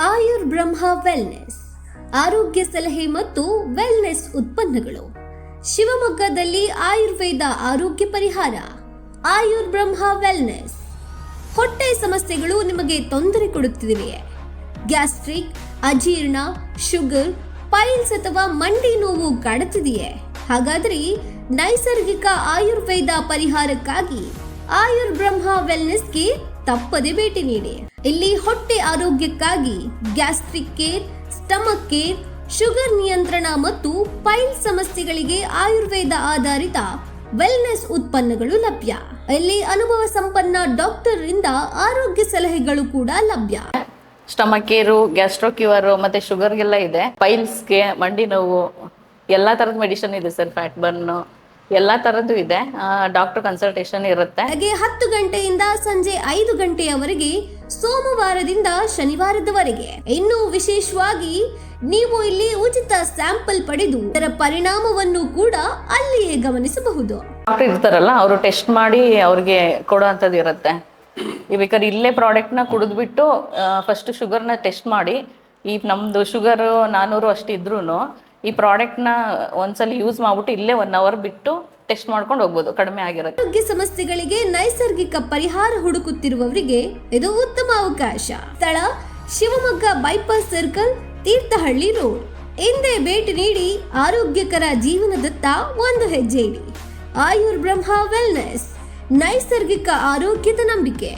ಆಯುರ್ ಬ್ರಹ್ಮ wellness ಆರೋಗ್ಯ ಸಲಹೆ ಮತ್ತು ವೆಲ್ನೆಸ್ ಉತ್ಪನ್ನಗಳು. ಶಿವಮೊಗ್ಗದಲ್ಲಿ ಆಯುರ್ವೇದ ಆರೋಗ್ಯ ಪರಿಹಾರ. ಆಯುರ್ ಬ್ರಹ್ಮ ವೆಲ್ನೆಸ್. ಹೊಟ್ಟೆ ಸಮಸ್ಯೆಗಳು ನಿಮಗೆ ತೊಂದರೆ ಕೊಡುತ್ತಿದೆಯೇ? ಗ್ಯಾಸ್ಟ್ರಿಕ್, ಅಜೀರ್ಣ, ಶುಗರ್, ಪೈಲ್ಸ್ ಅಥವಾ ಮಂಡಿ ನೋವು ಕಾಡುತ್ತಿದೆಯೇ? ಹಾಗಾದರೆ ನೈಸರ್ಗಿಕ ಆಯುರ್ವೇದ ಪರಿಹಾರಕ್ಕಾಗಿ ಆಯುರ್ ಬ್ರಹ್ಮ ವೆಲ್ನೆಸ್ಗೆ ತಪ್ಪದೆ ಭೇಟಿ ನೀಡಿ. ಇಲ್ಲಿ ಹೊಟ್ಟೆ ಆರೋಗ್ಯಕ್ಕಾಗಿ gastric care, stomach care, sugar ನಿಯಂತ್ರಣ ಮತ್ತು ಪೈಲ್ಸ್ ಸಮಸ್ಯೆಗಳಿಗೆ ಆಯುರ್ವೇದ ಆಧಾರಿತ ವೆಲ್ನೆಸ್ ಉತ್ಪನ್ನಗಳು ಲಭ್ಯ. ಇಲ್ಲಿ ಅನುಭವ ಸಂಪನ್ನ ಡಾಕ್ಟರ್ ಇಂದ ಆರೋಗ್ಯ ಸಲಹೆಗಳು ಕೂಡ ಲಭ್ಯ. ಸ್ಟಮಕ್ ಕೇರು, ಗ್ಯಾಸ್ಟ್ರೋ ಕ್ಯೂರ್ ಮತ್ತೆ ಶುಗರ್ಗೆಲ್ಲ ಇದೆ. ಪೈಲ್ಸ್ಗೆ, ಮಂಡಿ ನೋವು ಎಲ್ಲಾ ತರದ ಮೆಡಿಸಿನ್ ಇದೆ ಸರ್. ಫ್ಯಾಟ್ ಬರ್ನ್ ಎಲ್ಲಾ ತರದ್ದು ಇದೆ. ಡಾಕ್ಟರ್ ಕನ್ಸಲ್ಟೇಷನ್ ಇರುತ್ತೆ. ಹಾಗೆ 10 ಗಂಟೆಯಿಂದ ಸಂಜೆ 5 ಗಂಟೆಯವರೆಗೆ ಸೋಮವಾರದಿಂದ ಶನಿವಾರದವರೆಗೆ. ಇನ್ನು ವಿಶೇಷವಾಗಿ ನೀವು ಇಲ್ಲಿ ಉಚಿತ ಸ್ಯಾಂಪಲ್ ಪಡೆದು ಅದರ ಪರಿಣಾಮವನ್ನು ಕೂಡ ಅಲ್ಲಿಯೇ ಗಮನಿಸಬಹುದು. ಡಾಕ್ಟರ್ ಇರ್ತಾರಲ್ಲ, ಅವರು ಟೆಸ್ಟ್ ಮಾಡಿ ಅವ್ರಿಗೆ ಕೊಡುವಂಥದ್ದು ಇರುತ್ತೆ. ಬೇಕಾದ್ರೆ ಇಲ್ಲೇ ಪ್ರಾಡಕ್ಟ್ನ ಕುಡಿದ್ಬಿಟ್ಟು ಫಸ್ಟ್ ಶುಗರ್ನ ಟೆಸ್ಟ್ ಮಾಡಿ, ಈ ನಮ್ದು ಶುಗರ್ 400 ಅಷ್ಟಿದ್ರು ಈ ಪ್ರಾಡಕ್ಟ್ನ ಒಂದ್ಸಲ ಯೂಸ್ ಮಾಡ್ಬಿಟ್ಟು ಇಲ್ಲೇ 1 ಅವರ್ ಬಿಟ್ಟು ಟೆಸ್ಟ್ ಮಾಡ್ಕೊಂಡು ಹೋಗ್ಬೋದು, ಕಡಿಮೆ ಆಗಿರುತ್ತೆ. ಆರೋಗ್ಯ ಸಮಸ್ಯೆಗಳಿಗೆ ನೈಸರ್ಗಿಕ ಪರಿಹಾರ ಹುಡುಕುತ್ತಿರುವವರಿಗೆ ಇದು ಉತ್ತಮ ಅವಕಾಶ. ಸ್ಥಳ Shivamogga bypass circle, Thirthahalli road. ಹಿಂದೆ ಭೇಟಿ ನೀಡಿ ಆರೋಗ್ಯಕರ ಜೀವನದತ್ತ ಒಂದು ಹೆಜ್ಜೆ ಇಡಿ. ಆಯುರ್ ಬ್ರಹ್ಮ ವೆಲ್ನೆಸ್, ನೈಸರ್ಗಿಕ ಆರೋಗ್ಯದ ನಂಬಿಕೆ.